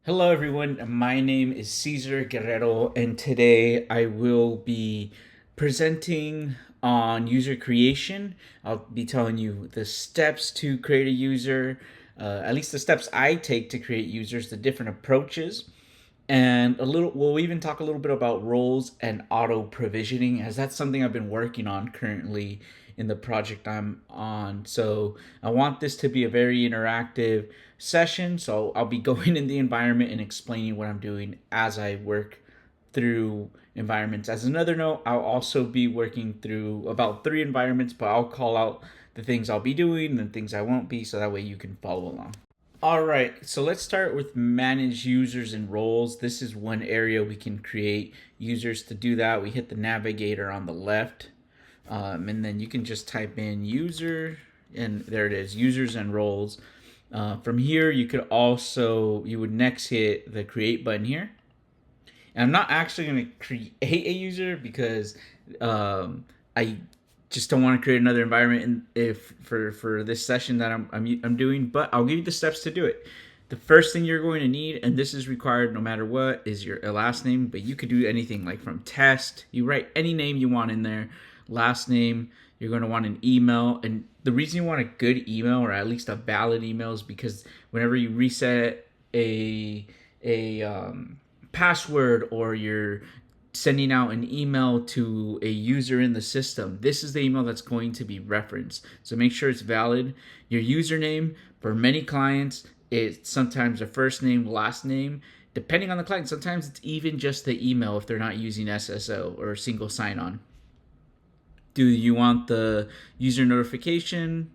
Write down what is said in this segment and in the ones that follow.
Hello, everyone. My name is Cesar Guerrero, and today I will be presenting on user creation. I'll be telling you the steps to create a user, at least the steps I take to create users, the different approaches, and a little. We'll even talk a little bit about roles and auto provisioning, as that's something I've been working on currently in the project I'm on. So I want this to be a very interactive session. So I'll be going in the environment and explaining what I'm doing as I work through environments. As another note, I'll also be working through about 3 environments, but I'll call out the things I'll be doing and things I won't be, so that way you can follow along. All right, so let's start with manage users and roles. This is one area we can create users. To do that, we hit the navigator on the left, and then you can just type in user, and there it is, users and roles. From here, you would next hit the create button here. And I'm not actually going to create a user because I just don't want to create another environment if for this session that I'm doing. But I'll give you the steps to do it. The first thing you're going to need, and this is required no matter what, is your last name. But you could do anything like from test. You write any name you want in there. Last name. You're going to want an email, and the reason you want a good email, or at least a valid email, is because whenever you reset a password, or you're sending out an email to a user in the system, this is the email that's going to be referenced. So make sure it's valid. Your username, for many clients, it's sometimes a first name, last name. Depending on the client, sometimes it's even just the email if they're not using SSO or single sign-on. Do you want the user notification,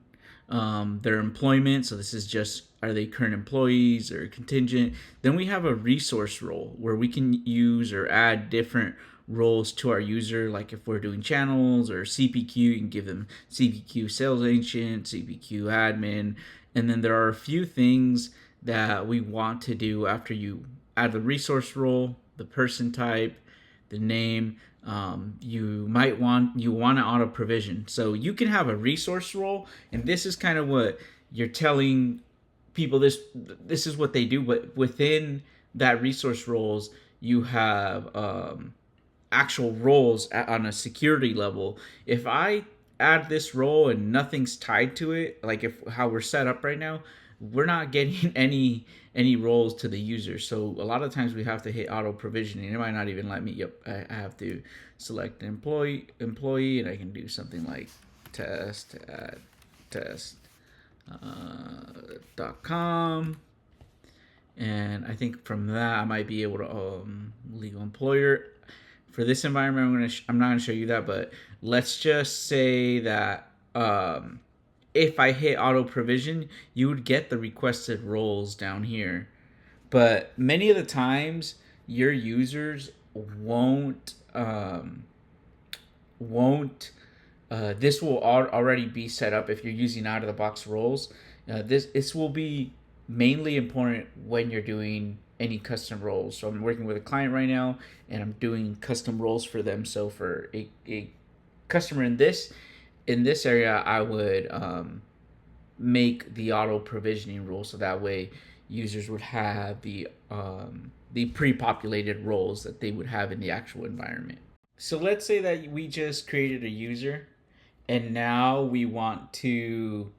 their employment? So this is just, are they current employees or contingent? Then we have a resource role where we can use or add different roles to our user. Like if we're doing channels or CPQ, you can give them CPQ sales agent, CPQ admin. And then there are a few things that we want to do after you add the resource role: the person type, the name. You want to auto provision. So you can have a resource role, and this is kind of what you're telling people. This is what they do, but within that resource roles, you have actual roles on a security level. If I add this role and nothing's tied to it, like if how we're set up right now, we're not getting any roles to the user. So a lot of times we have to hit auto provisioning. It might not even let me. Yep, I have to select employee, and I can do something like test at test.com. And I think from that I might be able to legal employer. For this environment, I'm not gonna show you that, but let's just say that if I hit auto provision, you would get the requested roles down here. But many of the times, your users won't. This will already be set up if you're using out of the box roles. This will be mainly important when you're doing any custom roles. So I'm working with a client right now, and I'm doing custom roles for them. So for a customer in this area, I would make the auto provisioning rule, so that way users would have the pre-populated roles that they would have in the actual environment. So let's say that we just created a user, and now we want to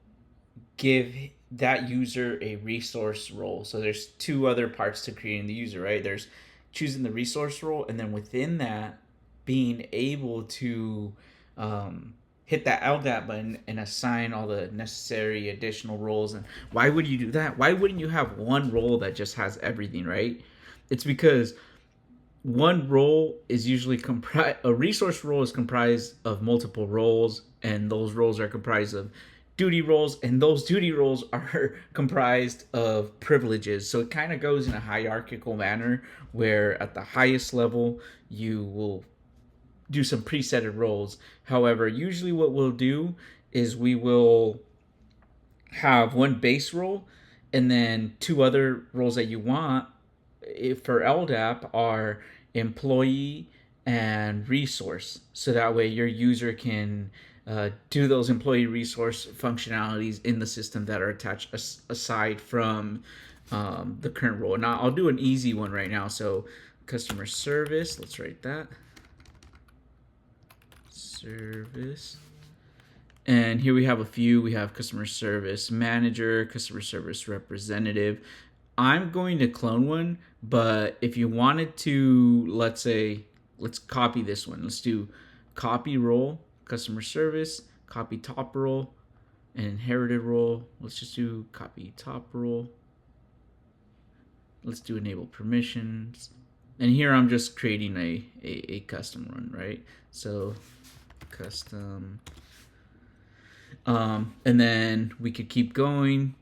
give that user a resource role. So there's 2 other parts to creating the user, right? There's choosing the resource role, and then within that, being able to hit that LDAP button and assign all the necessary additional roles. And why would you do that? Why wouldn't you have one role that just has everything, right? It's because one role is usually comprised, a resource role is comprised of multiple roles, and those roles are comprised of duty roles, and those duty roles are comprised of privileges. So it kind of goes in a hierarchical manner, where at the highest level you will do some presetted roles. However, usually what we'll do is we will have one base role, and then 2 other roles that you want for LDAP are employee and resource. So that way your user can do those employee resource functionalities in the system that are attached aside from the current role. Now I'll do an easy one right now. So customer service, let's write that. Service. And here we have a few. We have customer service manager, customer service representative. I'm going to clone one, but if you wanted to, let's copy this one. Let's do copy role, customer service, copy top role, and inherited role. Let's just do copy top role. Let's do enable permissions. And here I'm just creating a custom run, right? So custom. And then we could keep going.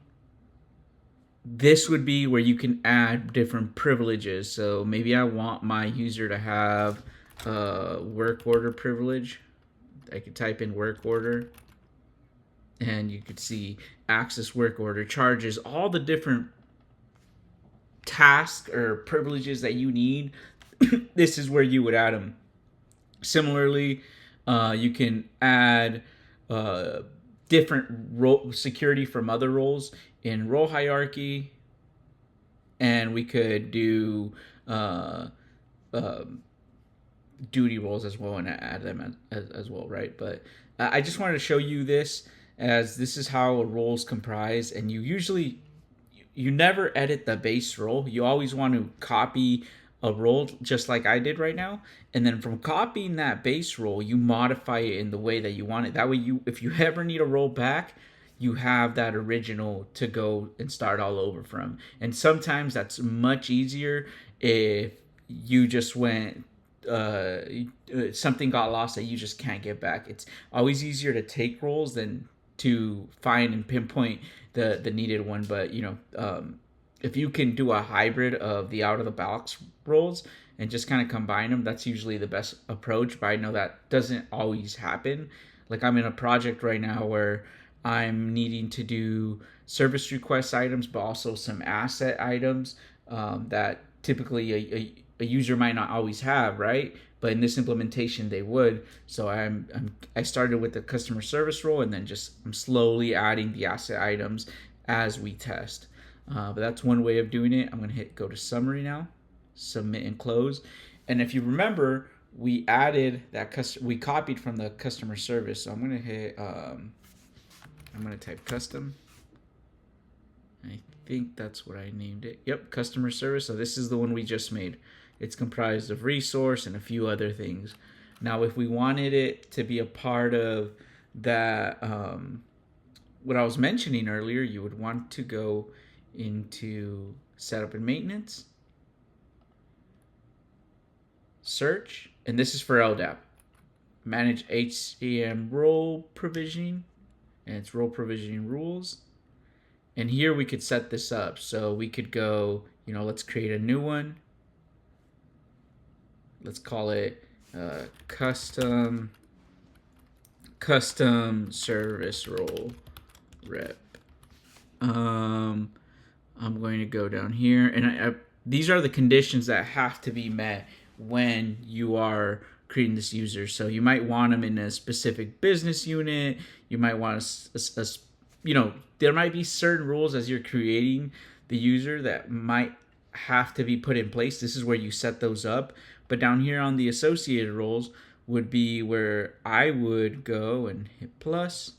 This would be where you can add different privileges. So maybe I want my user to have work order privilege. I could type in work order, and you could see access work order, charges, all the different tasks or privileges that you need. This is where you would add them. Similarly, you can add different role security from other roles in role hierarchy, and we could do duty roles as well and add them as well, right? But I just wanted to show you this, as this is how roles comprise, and you never edit the base role. You always want to copy a role just like I did right now, and then from copying that base role, you modify it in the way that you want it. That way, if you ever need a role back, you have that original to go and start all over from. And sometimes that's much easier if you just went something got lost that you just can't get back. It's always easier to take roles than to find and pinpoint the needed one. But if you can do a hybrid of the out of the box roles and just kind of combine them, that's usually the best approach. But I know that doesn't always happen. Like I'm in a project right now where I'm needing to do service request items, but also some asset items that typically a user might not always have, right? But in this implementation, they would. So I started with the customer service role, and then I'm slowly adding the asset items as we test. But that's one way of doing it. I'm gonna go to summary now, submit and close. And if you remember, we added that we copied from the customer service. So I'm gonna hit. I'm gonna type custom. I think that's what I named it. Yep, customer service. So this is the one we just made. It's comprised of resource and a few other things. Now, if we wanted it to be a part of that, what I was mentioning earlier, you would want to go into setup and maintenance, search, and this is for LDAP. Manage HCM role provisioning, and it's role provisioning rules. And here we could set this up. So we could go, let's create a new one. Let's call it custom service role rep. I'm going to go down here, and these are the conditions that have to be met when you are creating this user. So you might want them in a specific business unit. You might want there might be certain rules as you're creating the user that might have to be put in place. This is where you set those up. But down here on the associated roles would be where I would go and hit plus.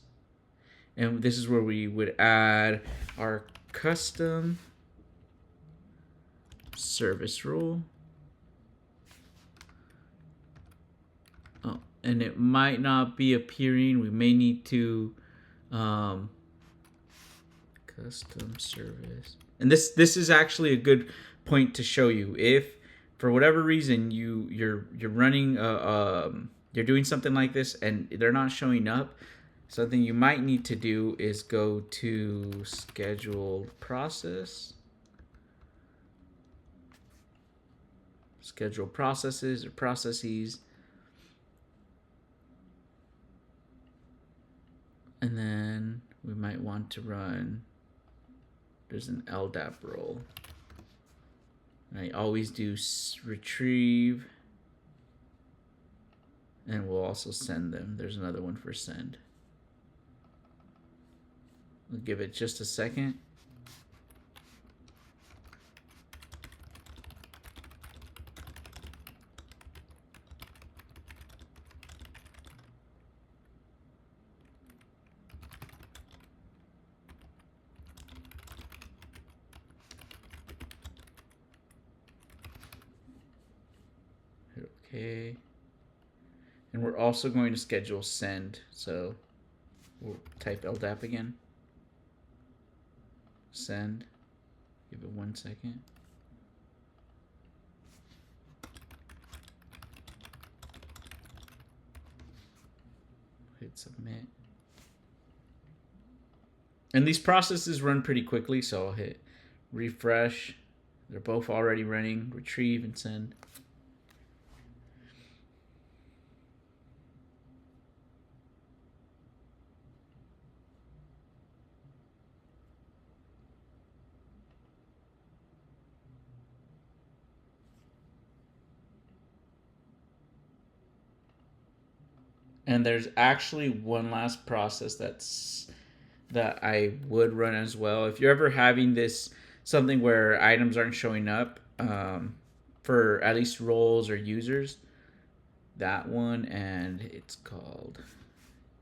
And this is where we would add our custom service role. Oh, and it might not be appearing. We may need to custom service. And this is actually a good point to show you. If for whatever reason you're running you're doing something like this and they're not showing up, something you might need to do is go to scheduled process, schedule processes or processes, and then we might want to run, there's an LDAP role. I always do retrieve, and we'll also send them. There's another one for send. We'll give it just a second. Okay. And we're also going to schedule send. So we'll type LDAP again. Send. Give it 1 second. Hit submit. And these processes run pretty quickly, so I'll hit refresh. They're both already running. Retrieve and send. And there's actually one last process that I would run as well. If you're ever having this something where items aren't showing up for at least roles or users, that one, and it's called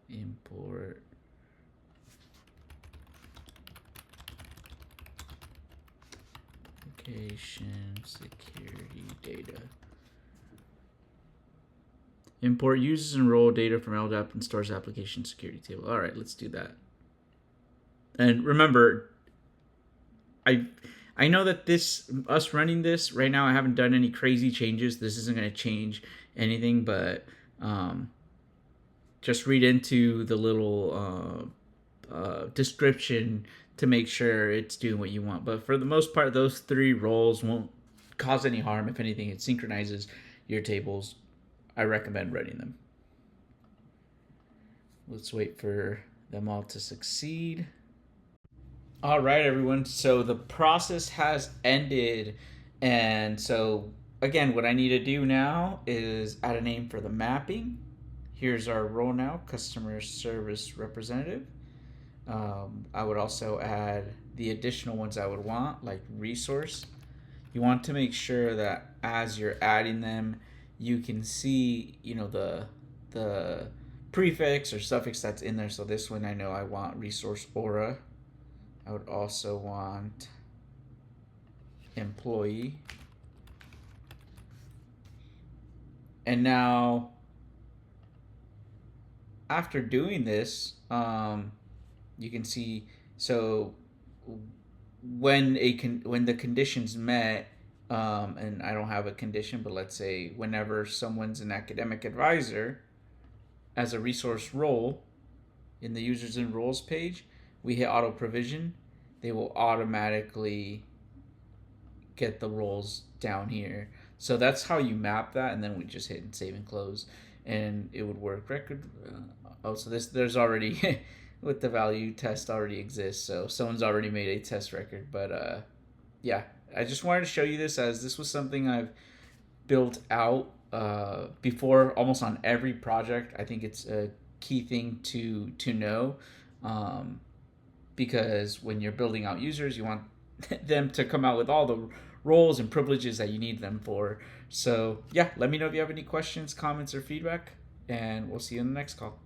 import application security data. Import users and role data from LDAP and stores application security table. All right, let's do that. And remember, I know that us running this right now, I haven't done any crazy changes. This isn't going to change anything, but just read into the little description to make sure it's doing what you want. But for the most part, those 3 roles won't cause any harm. If anything, it synchronizes your tables. I recommend running them. Let's wait for them all to succeed. All right, everyone. So the process has ended. And so, again, what I need to do now is add a name for the mapping. Here's our role now, customer service representative. I would also add the additional ones I would want, like resource. You want to make sure that as you're adding them, you can see, the prefix or suffix that's in there. So this one, I know I want resource aura. I would also want employee. And now, after doing this, you can see, so when the condition's met, and I don't have a condition, but let's say whenever someone's an academic advisor as a resource role in the users and roles page, we hit auto provision, they will automatically get the roles down here. So that's how you map that, and then we just hit save and close, and it would work. Record. So there's already with the value test already exists, so someone's already made a test record. But yeah, I just wanted to show you this, as this was something I've built out before almost on every project. I think it's a key thing to know, because when you're building out users, you want them to come out with all the roles and privileges that you need them for. So yeah, let me know if you have any questions, comments, or feedback, and we'll see you in the next call.